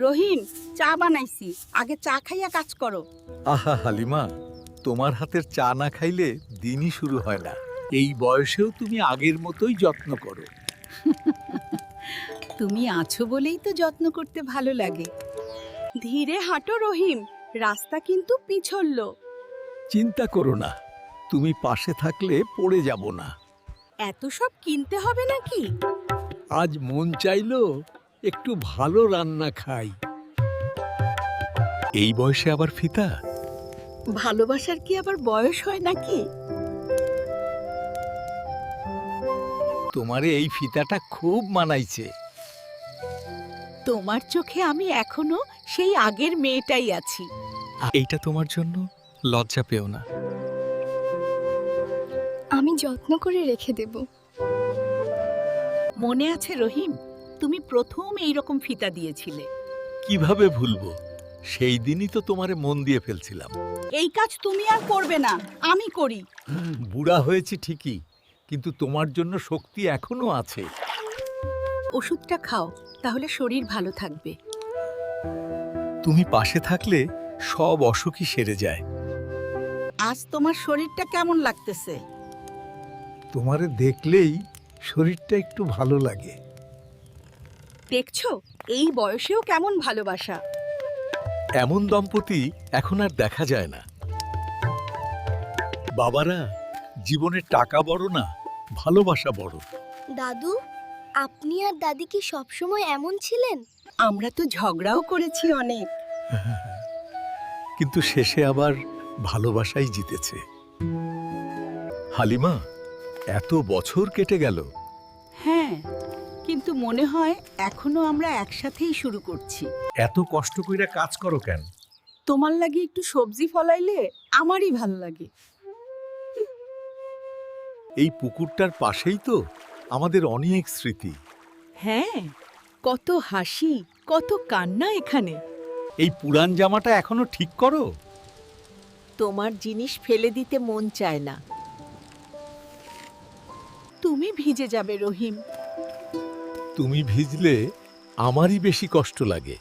রহিম, চা বানাইছি, আগে চা খাইয়া কাজ করো। আহা হালিমা, তোমার হাতের চা না খাইলে দিনই শুরু হয় না। এই বয়সেও তুমি আগের মতোই যত্ন করো। তুমি আছো বলেই তো যত্ন করতে ভালো লাগে। ধীরে হাঁটো রহিম, রাস্তা কিন্তু পিছল। চিন্তা করো না, তুমি পাশে থাকলে পড়ে যাব না। এত সব কিনতে হবে নাকি? আজ মন চাইলো একটু ভালো রান্না খাই। এই বয়সে আবার ফিতা? ভালোবাসার কি আবার বয়স হয় নাকি? তোমারে এই ফিতাটা খুব মানাইছে। তোমার চোখে আমি এখনো সেই আগের মেয়েটাই আছি। এইটা তোমার জন্য, লজ্জা পেও না। আমি যত্ন করে রেখে দেব। মনে আছে রহিম, তুমি প্রথম এইরকম ফিতা দিয়েছিলে। কিভাবে ভুলবো? সেই দিনই তো তোমারে মন দিয়ে ফেলছিলাম। এই কাজ তুমি আর করবে না, আমি করি। বুড়া হয়েছি ঠিকই, কিন্তু তোমার জন্য শক্তি এখনো আছে। ওষুধটা খাও, তাহলে শরীর ভালো থাকবে। তুমি পাশে থাকলে সব অসুখই সেরে যায়। আজ তোমার শরীরটা কেমন লাগতেছে? তোমারে দেখলেই শরীরটা একটু ভালো লাগে। দেখছো, এই বয়সেও কেমন ভালোবাসা। এমন দম্পতি এখন আর দেখা যায় না। বাবারা, জীবনে টাকা বড় না, ভালোবাসা বড়। দাদু, আপনি আর দাদি কি সবসময় এমন ছিলেন? আমরা তো ঝগড়াও করেছি অনেক। কিন্তু শেষে আবার ভালোবাসাই জিতেছে। হালিমা, এত বছর কেটে গেল। হ্যাঁ, কিন্তু মনে হয় এখনো আমরা একসাথেই শুরু করছি। এত কষ্ট কইরা কাজ করো কেন? তোমার লাগি একটু সবজি ফলাইলে আমারই ভাল লাগে। এই পুকুরটার পাশেই তো আমাদের অনেক স্মৃতি। হ্যাঁ, কত হাসি, কত কান্না এখানে। এই পুরান জামাটা এখনো ঠিক করো? তোমার জিনিস ফেলে দিতে মন চায় না। তুমি ভিজে যাবে রহিম। তুমি ভিজলে আমারই বেশি কষ্ট লাগে।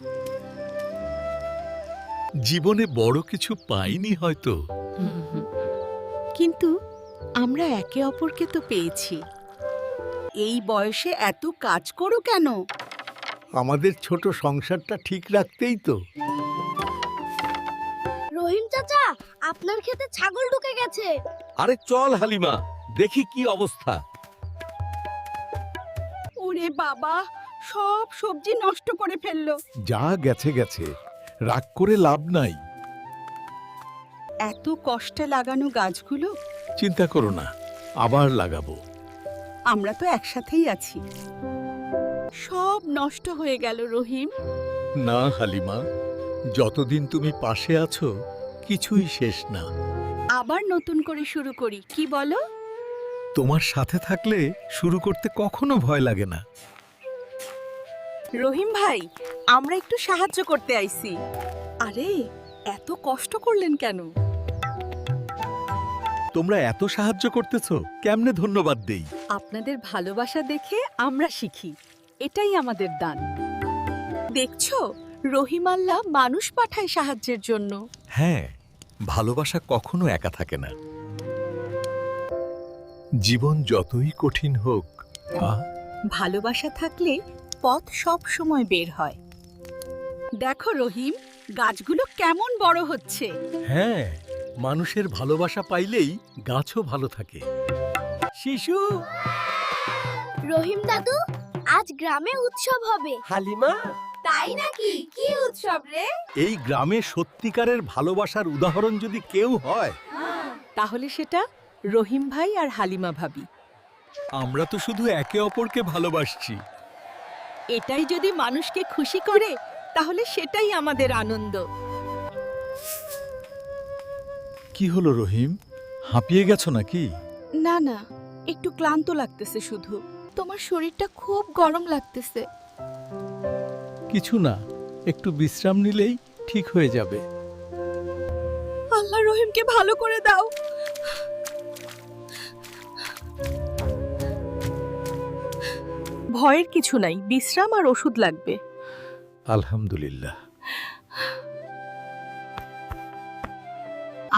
জীবনে বড় কিছু পাইনি হয়তো, কিন্তু আমরা একে অপরকে তো পেয়েছি। এই বয়সে এত কাজ করো কেন? আমাদের ছোট সংসারটা ঠিক রাখতেই তো। রহিম চাচা, আপনার ক্ষেতে ছাগল ঢুকে গেছে। আরে চল হালিমা, দেখি কি অবস্থা। ওরে বাবা, সব সবজি নষ্ট করে ফেললো। যা গেছে গেছে, রাগ করে লাভ নাই। এত কষ্টে লাগানো গাছগুলো, চিন্তা করো না, আবার লাগাবো। আমরা তো একসাথেই আছি। সব নষ্ট হয়ে গেল রহিম। না হালিমা, যতদিন তুমি পাশে আছো কিছুই শেষ না। আবার নতুন করে শুরু করি, কি বলো? তোমার সাথে থাকলে শুরু করতে কখনো ভয় লাগে না। রহিম ভাই, আমরা একটু সাহায্য করতে আইছি। আরে, এত কষ্ট করলেন কেন? তোমরা এত সাহায্য করতেছো, কেমনে ধন্যবাদ দেই? আপনাদের ভালোবাসা দেখে আমরা শিখি, এটাই আমাদের দান। দেখছো, রহিম আল্লাহ মানুষ পাঠায় সাহায্যের জন্য। হ্যাঁ, ভালোবাসা কখনো একা থাকে না। জীবন যতই কঠিন হোক, ভালোবাসা থাকলে পথ সব সময় বের হয়। দেখো রহিম, গাছগুলো কেমন বড় হচ্ছে। হ্যাঁ, মানুষের ভালোবাসা পাইলেই গাছও ভালো থাকে। শিশু, রহিম দাদু, আজ গ্রামে উৎসব হবে। হালিমা, তাই নাকি? কি উৎসব রে? এই গ্রামে সত্যিকারের ভালোবাসার উদাহরণ যদি কেউ হয়, তাহলে সেটা রহিম ভাই আর হালিমা ভাবি। আমরা তো শুধু একে অপরকে ভালোবাসছি। এটাই যদি মানুষকে খুশি করে, তাহলে সেটাই আমাদের আনন্দ। কি হলো রহিম, হাঁপিয়ে গেছো নাকি? না না, একটু ক্লান্ত লাগতেছে শুধু। তোমার শরীরটা খুব গরম লাগতেছে। কিছু না, একটু বিশ্রাম নিলেই ঠিক হয়ে যাবে। আল্লাহ রহিমকে ভালো করে দাও। ভয়ের কিছু নাই, বিশ্রাম আর ওষুধ লাগবে। আলহামদুলিল্লাহ।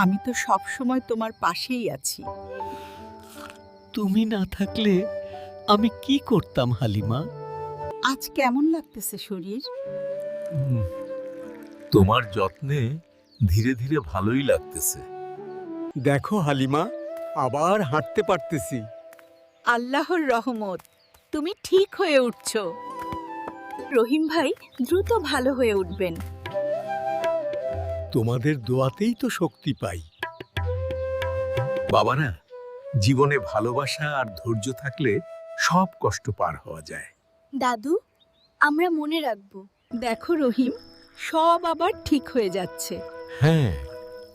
আমি তো সব সময় তোমার পাশেই আছি। তুমি না থাকলে আমি কি করতাম হালিমা? আজ কেমন লাগতেছে শরীর? তোমার যত্নে ধীরে ধীরে ভালোই লাগতেছে। দেখো হালিমা, আবার হাঁটতে পারতেছি। আল্লাহর রহমত, তুমি ঠিক হয়ে উঠছো। রহিম ভাই দ্রুত ভালো হয়ে উঠবেন। তোমাদের দোয়াতেই তো শক্তি পাই। বাবারা, জীবনে ভালোবাসা আর ধৈর্য থাকলে সব কষ্ট পার হওয়া যায়। দাদু, আমরা মনে রাখবো। দেখো রহিম, সব আবার ঠিক হয়ে যাচ্ছে। হ্যাঁ,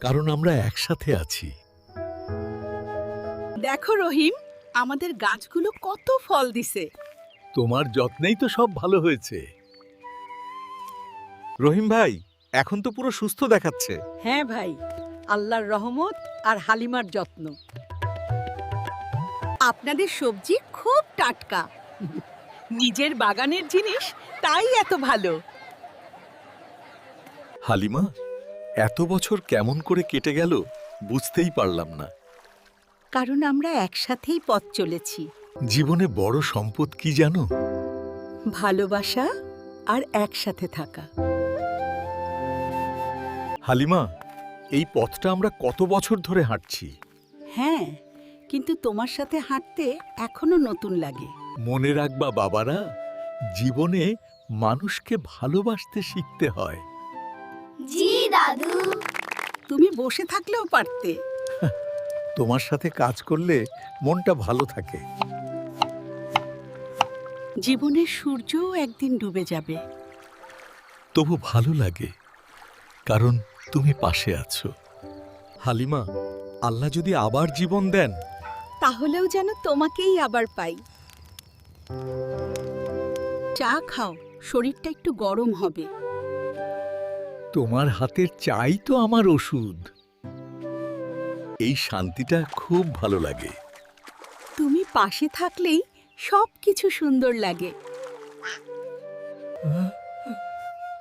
কারণ আমরা একসাথে আছি। দেখো রহিম, আমাদের গাছগুলো কত ফল দিছে। তোমার যত্নেই তো সব ভালো হয়েছে। রহিম ভাই এখন তো পুরো সুস্থ দেখাচ্ছে। হ্যাঁ ভাই, আল্লাহর রহমত আর হালিমার যত্ন। আপনাদের সবজি খুব টাটকা। নিজের বাগানের জিনিস, তাই এত ভালো। হালিমা, এত বছর কেমন করে কেটে গেল বুঝতেই পারলাম না। কারণ আমরা একসাথেই পথ চলেছি। জীবনে বড় সম্পদ কি জানো? ভালোবাসা আর একসাথে থাকা। হালিমা, এই পথটা আমরা কত বছর ধরে হাঁটছি। হ্যাঁ, কিন্তু তোমার সাথে হাঁটতে এখনো নতুন লাগে। মনে রাখবা বাবারা, জীবনে মানুষকে ভালোবাসতে শিখতে হয়। জি দাদু। তুমি বসে থাকলেও পারতে। তোমার সাথে কাজ করলে মনটা ভালো থাকে। জীবনের সূর্যও একদিন ডুবে যাবে। তবু ভালো লাগে, কারণ তুমি পাশে আছো। হালিমা, আল্লাহ যদি আবার জীবন দেন, তাহলেও যেন তোমাকেই আবার পাই। চা খাও, শরীরটা একটু গরম হবে। তোমার হাতের চাই তো আমার ওষুধ। এই শান্তিটা খুব ভালো লাগে। তুমি পাশে থাকলেই সব কিছু সুন্দর লাগে।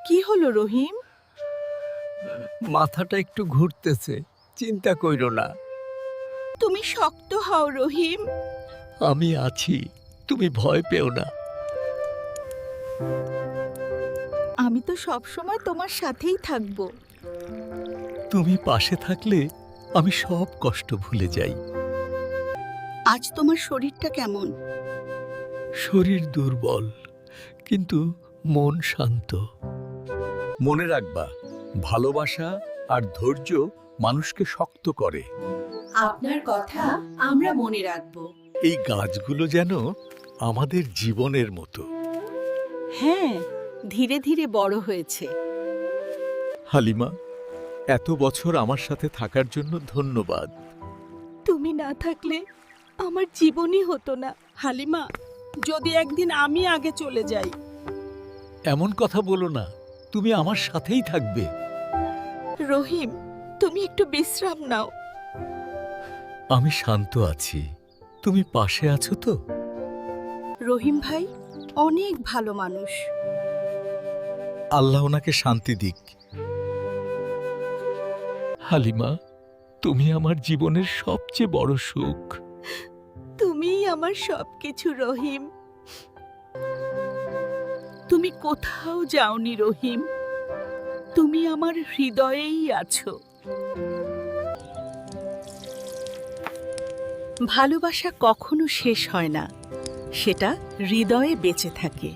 কি হলো রহিম? মাথাটা একটু ঘুরতেছে, চিন্তা কইরো না। তুমি শক্ত হও রহিম। আমি আছি, তুমি ভয় পেও না। আমি তো সব সময় তোমার সাথেই থাকব। তুমি পাশে থাকলে আমি সব কষ্ট ভুলে যাই। আজ তোমার শরীরটা কেমন? শরীর দুর্বল, কিন্তু মন শান্ত। মনে রাখবা, ভালোবাসা আর ধৈর্য মানুষকে শক্ত করে। আপনার কথা আমরা মনে রাখব। এই গাছগুলো যেন আমাদের জীবনের মতো। হ্যাঁ, ধীরে ধীরে বড় হয়েছে। হালিমা, এত বছর আমার সাথে থাকার জন্য ধন্যবাদ। তুমি না থাকলে আমার জীবনই হতো না। হালিমা, যদি একদিন আমি আগে চলে যাই। এমন কথা বলো না, তুমি আমার সাথেই থাকবে। রহিম, তুমি একটু বিশ্রাম নাও। আমি শান্ত আছি, তুমি পাশে আছো তো? রহিম ভাই অনেক ভালো মানুষ। আল্লাহ ওনাকে শান্তি দিক। হালিমা, তুমি আমার জীবনের সবচেয়ে বড় সুখ। তুমিই আমার সবকিছু রহিম। তুমি কোথাও যাওনি রহিম, তুমি আমার হৃদয়েই আছো। ভালোবাসা কখনো শেষ হয় না, সেটা হৃদয়ে বেঁচে থাকে।